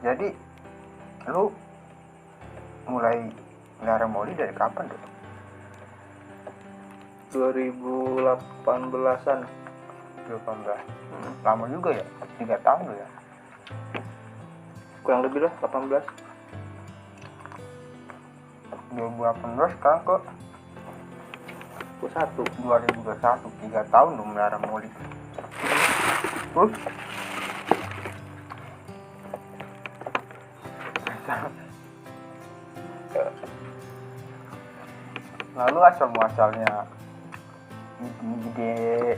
Jadi lu mulai melihara moli dari kapan tuh? 2018-an. 18. Lama juga ya, 3 tahun lu ya. Kurang lebih lah 18. 2018 sekarang ke 2021, 3 tahun lu melihara moli. Terus lalu asal muasalnya ide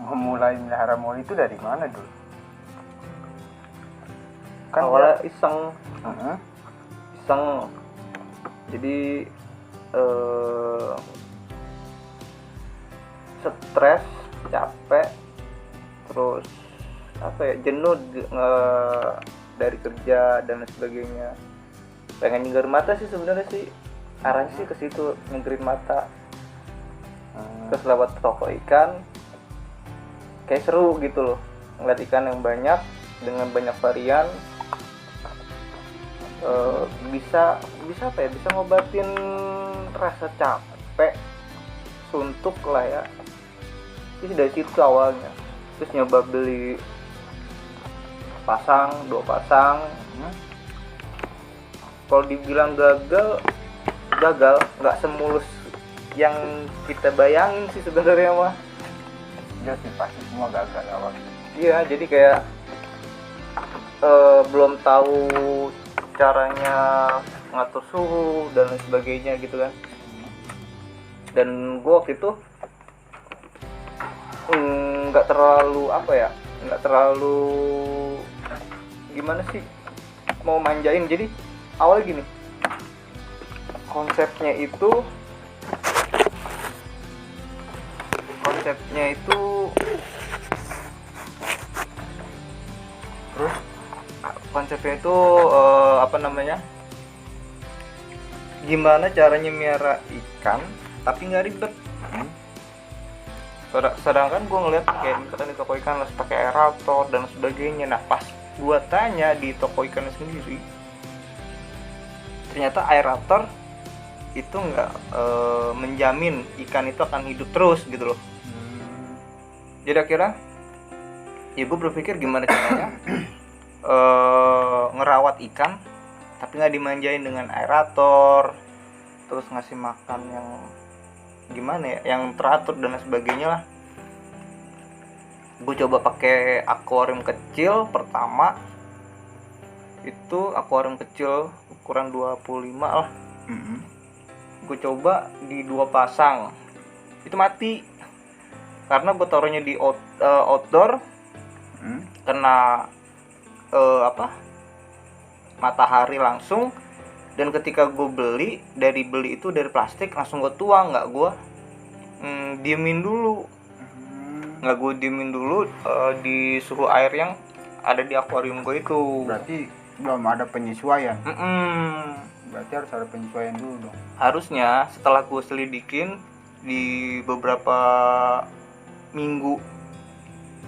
memulai melihara moli itu dari mana dulu? Kan awalnya iseng. Jadi stres, capek, terus jenuh dari kerja dan sebagainya. Pengen nyenggerin mata sih sebenarnya sih, arahnya sih ke situ, nyenggerin mata. Terus lewat toko ikan, kayak seru gitu loh, ngeliat ikan yang banyak dengan banyak varian. Bisa ngobatin rasa capek, suntuk lah ya. Terus dari situ awalnya, terus nyoba beli pasang, 2 pasang. Kalau dibilang gagal, nggak semulus yang kita bayangin sih sebenarnya mah. Iya sih, pasti semua gagal awalnya. Iya, jadi kayak belum tahu caranya ngatur suhu dan lain sebagainya gitu kan. Dan gue waktu itu nggak terlalu gimana sih mau manjain. Jadi awalnya gini, konsepnya itu gimana caranya miara ikan tapi nggak ribet. Sedangkan gue ngeliat kayak misalkan di toko ikan harus pakai aerator dan sebagainya. Nah pas gue tanya di toko ikan sendiri, ternyata aerator itu nggak menjamin ikan itu akan hidup terus gitu loh. Jadi akhirnya ya gue berpikir gimana caranya ngerawat ikan tapi nggak dimanjain dengan aerator, terus ngasih makan yang gimana ya, yang teratur dan sebagainya lah. Gue coba pakai akuarium kecil pertama. Itu akuarium kecil ukuran 25 lah. Gue coba di 2 pasang, itu mati karena gue taruhnya di outdoor. Kena matahari langsung. Dan ketika gue beli itu dari plastik, langsung gue tuang, nggak gue diemin dulu di suhu air yang ada di akuarium gue itu. Berarti belum ada penyesuaian. Berarti harus ada penyesuaian dulu dong. Harusnya setelah gue selidikin di beberapa minggu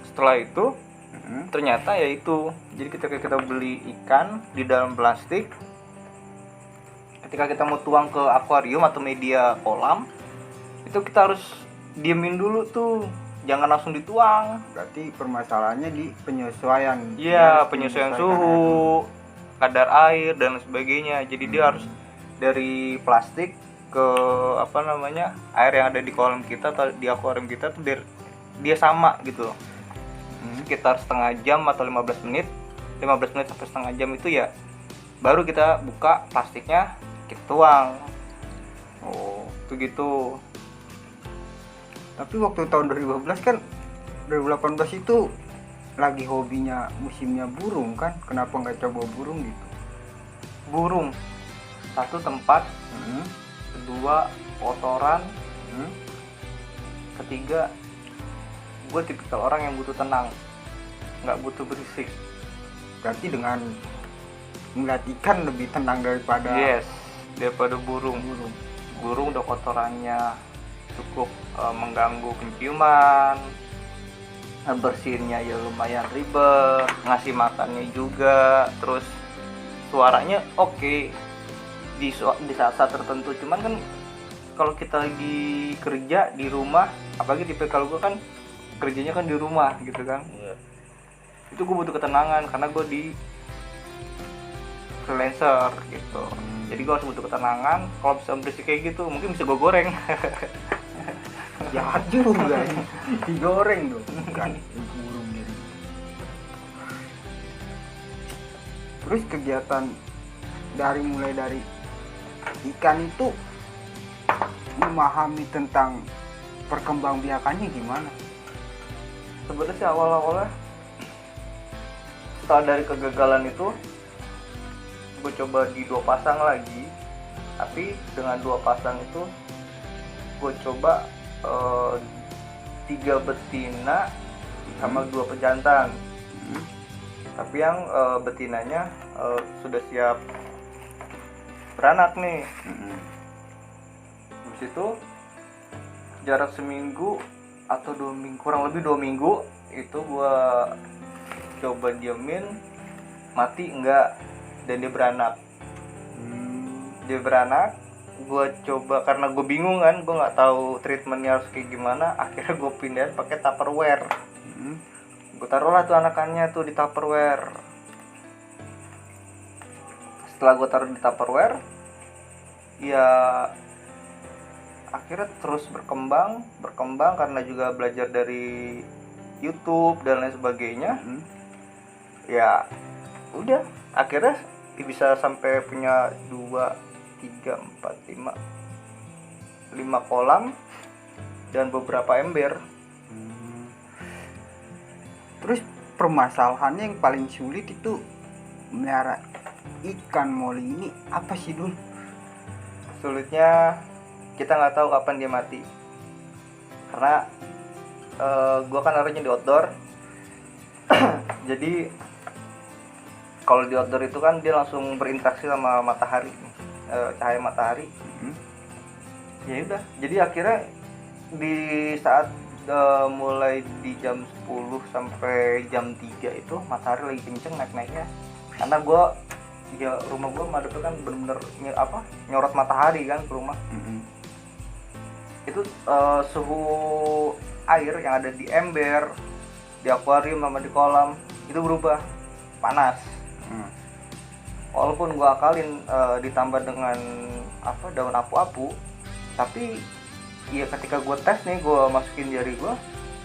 setelah itu, ternyata ya itu. Jadi ketika kita beli ikan di dalam plastik, ketika kita mau tuang ke akuarium atau media kolam, itu kita harus diemin dulu tuh, jangan langsung dituang. Berarti permasalahannya di penyesuaian. Iya, penyesuaian suhu, kadar air dan sebagainya. Jadi dia harus dari plastik ke air yang ada di kolam kita atau di akuarium kita tuh dia sama gitu loh. Sekitar setengah jam atau 15 menit sampai setengah jam itu ya baru kita buka plastiknya, kita tuang. Itu gitu. Tapi waktu tahun 2018 kan, 2018 itu lagi hobinya musimnya burung kan, kenapa nggak coba burung gitu? Burung, satu tempat, kedua kotoran, ketiga gue tipikal orang yang butuh tenang, nggak butuh berisik. Berarti dengan melihat ikan lebih tenang daripada burung. Burung udah kotorannya cukup mengganggu penciuman, bersihinnya ya lumayan ribet, ngasih makannya juga, terus suaranya oke di saat-saat tertentu. Cuman kan kalau kita lagi kerja di rumah, apalagi tipe kalau gue kan kerjanya kan di rumah gitu kan, itu gue butuh ketenangan karena gue di freelancer gitu. Jadi gue harus butuh ketenangan. Kalau bisa berisik kayak gitu mungkin bisa gue goreng. Jahat juga ini. Digoreng dong kan burung jadi. Terus kegiatan mulai dari ikan itu memahami tentang perkembangbiakannya gimana? Sebenarnya sih awal-awalnya setelah dari kegagalan itu gue coba di 2 pasang lagi, tapi dengan 2 pasang itu gue coba 3 betina sama 2 pejantan. Tapi yang betinanya sudah siap beranak nih. Habis itu jarak seminggu atau 2 minggu, kurang lebih 2 minggu itu gue coba diemin, mati enggak, dan dia beranak. Gue coba karena gue bingung kan, gue nggak tahu treatmentnya harus kayak gimana. Akhirnya gue pindahin pakai Tupperware. Gue taruhlah tuh anakannya tuh di Tupperware. Setelah gue taruh di Tupperware, ya akhirnya terus berkembang karena juga belajar dari YouTube dan lain sebagainya. Ya udah, akhirnya bisa sampai punya 2, 3, 4, 5 kolam dan beberapa ember. Terus permasalahannya yang paling sulit itu melihara ikan moli ini apa sih Dul? Sulitnya kita nggak tahu kapan dia mati, karena gue kan naruhnya di outdoor. Jadi kalau di outdoor itu kan dia langsung berinteraksi sama matahari, cahaya matahari. Ya udah, jadi akhirnya di saat mulai di jam 10 sampai jam 3 itu matahari lagi kenceng naik-naiknya, karena rumah gue madep kan bener-bener nyorot matahari kan ke rumah. Itu suhu air yang ada di ember, di akuarium sama di kolam itu berubah panas. Walaupun gue akalin ditambah dengan daun apu-apu, tapi ya ketika gue tes nih, gue masukin jari gue,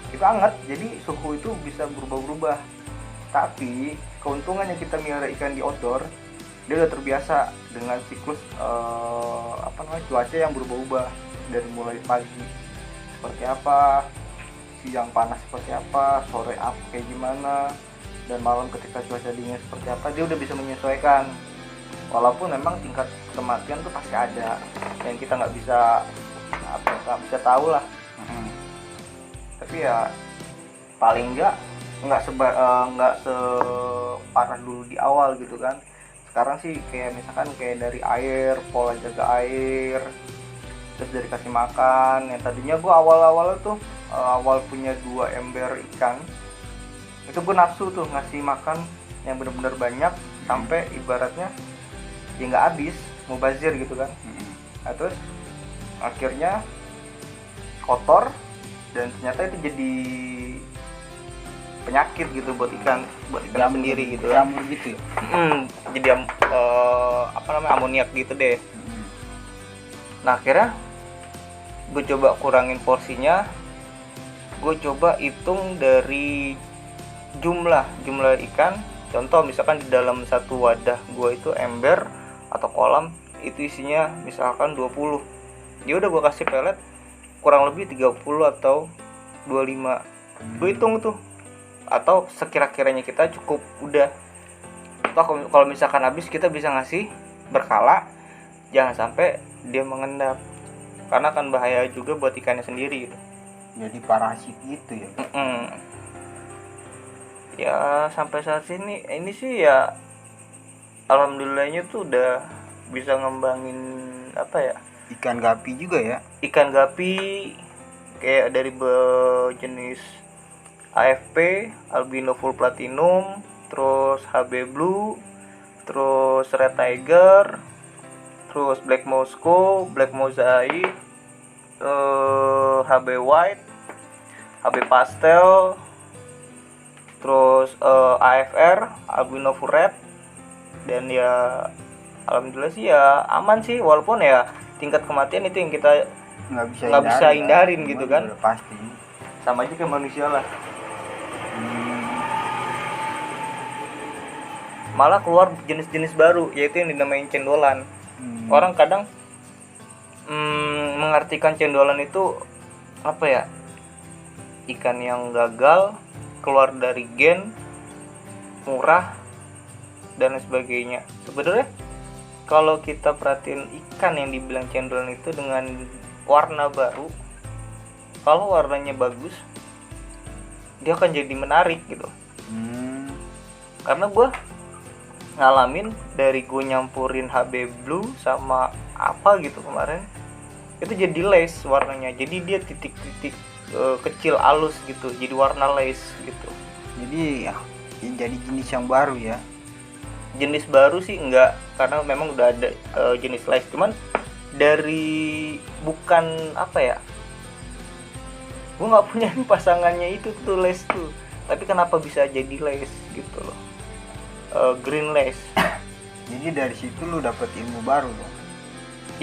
itu hangat, jadi suhu itu bisa berubah-ubah. Tapi keuntungannya kita melihara ikan di outdoor, dia udah terbiasa dengan siklus cuaca yang berubah-ubah, dari mulai pagi seperti apa, siang panas seperti apa, sore up kayak gimana, dan malam ketika cuaca dingin seperti apa. Dia udah bisa menyesuaikan. Walaupun memang tingkat kematian tuh pasti ada yang kita nggak bisa tahu lah. Tapi ya paling nggak separah dulu di awal gitu kan. Sekarang sih kayak misalkan kayak dari air, pola jaga air, terus dari kasih makan. Yang tadinya gue awal punya 2 ember ikan, itu gue nafsu tuh ngasih makan yang benar-benar banyak sampai ibaratnya ya nggak habis, mubazir gitu kan. Nah, terus akhirnya kotor dan ternyata itu jadi penyakit gitu buat ikan sendiri gitu kan. Jamur gitu ya. Jadi amoniak gitu deh. Nah akhirnya gue coba kurangin porsinya, gue coba hitung dari jumlah ikan. Contoh misalkan di dalam satu wadah gue itu ember atau kolam itu isinya misalkan 20, ya udah gue kasih pelet kurang lebih 30 atau 25. Gue hitung tuh, atau sekira-kiranya kita cukup udah. Atau kalau misalkan habis kita bisa ngasih berkala, jangan sampai dia mengendap, karena kan bahaya juga buat ikannya sendiri gitu. Jadi parasit gitu ya. Ya sampai saat ini sih ya alhamdulillahnya tuh udah bisa ngembangin Ikan gapi juga ya. ikan gapi kayak dari jenis AFP, albino full platinum, terus HB blue, terus red tiger, terus black Moscow, black mosaic, HB white, HB pastel, terus AFR, albino full red. Dan ya alhamdulillah sih ya aman sih, walaupun ya tingkat kematian itu yang kita nggak bisa hindarin gitu kan. Pasti Sama aja kayak manusia lah. Malah keluar jenis-jenis baru, yaitu yang dinamain cendolan. Orang kadang mengartikan cendolan itu apa ya, ikan yang gagal, keluar dari gen, murah, dan sebagainya. Sebenarnya kalau kita perhatiin ikan yang dibilang cendolan itu dengan warna baru, kalau warnanya bagus, dia akan jadi menarik gitu. Karena gue ngalamin dari gue nyampurin HB blue sama apa gitu kemarin, itu jadi lace warnanya, jadi dia titik-titik kecil halus gitu, jadi warna lace gitu. Jadi ya jadi jenis yang baru ya. Jenis baru sih enggak, karena memang udah ada jenis lace, cuman dari bukan apa ya, gue nggak punya nih pasangannya itu tuh lace tuh, tapi kenapa bisa jadi lace gitu loh, green lace. Jadi dari situ lu dapet ilmu baru dong.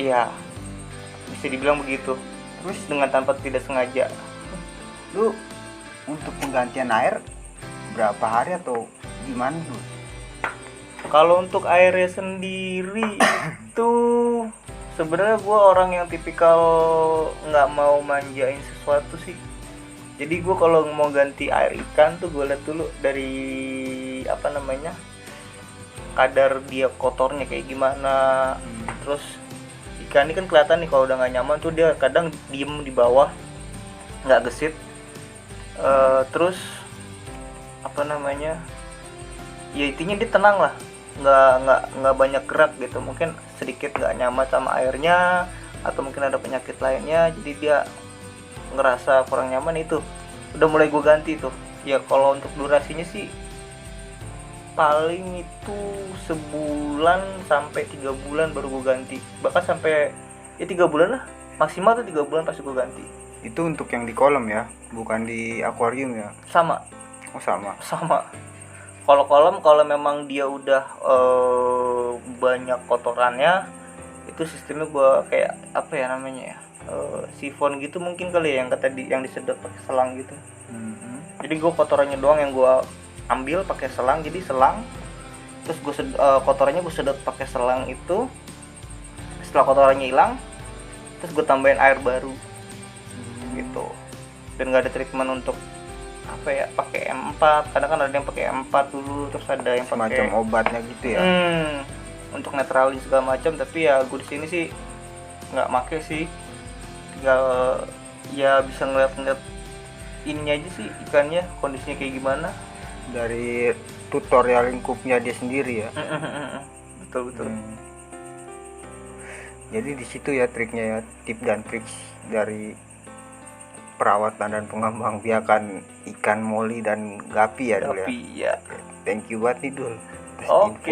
Iya, bisa dibilang begitu. Terus dengan tanpa tidak sengaja. Lu untuk penggantian air berapa hari atau gimana tuh? Kalau untuk airnya sendiri itu sebenarnya gue orang yang tipikal nggak mau manjain sesuatu sih. Jadi gue kalau mau ganti air ikan tuh gue lihat dulu dari apa namanya, kadar dia kotornya kayak gimana. Terus ikan ini kan kelihatan nih kalau udah nggak nyaman tuh dia kadang diem di bawah, nggak gesit. Terus apa namanya, ya intinya dia tenang lah, nggak banyak gerak gitu. Mungkin sedikit nggak nyaman sama airnya, atau mungkin ada penyakit lainnya, jadi dia ngerasa kurang nyaman. Itu udah mulai gue ganti tuh. Ya kalau untuk durasinya sih paling itu sebulan sampai 3 bulan baru gue ganti, bahkan sampai ya 3 bulan lah maksimal tuh, 3 bulan pasti gue ganti. Itu untuk yang di kolam ya, bukan di akuarium ya? Sama. Oh sama. Kalau kolam, kalau memang dia udah banyak kotorannya, itu sistemnya gue kayak apa ya namanya ya, sifon gitu mungkin kali ya, yang kata yang disedot pakai selang gitu. Jadi gue kotorannya doang yang gue ambil pakai selang, jadi selang, terus gue kotorannya gue sedot pakai selang itu. Setelah kotorannya hilang, terus gue tambahin air baru gitu. Dan nggak ada treatment untuk apa ya, pakai M4. Kadang kan ada yang pakai M4 dulu, terus ada yang pakai semacam obatnya gitu ya. Untuk netralin segala macam. Tapi ya gue di sini sih nggak make sih, tinggal ya bisa ngeliat ininya aja sih, ikannya kondisinya kayak gimana dari tutorial lingkupnya dia sendiri ya. Betul. Jadi di situ ya triknya ya, tip dan trik dari perawatan dan pengembang biakan ikan moli dan gapi ya Dul ya. Gapi ya. Thank you banget nih Dul. Oke.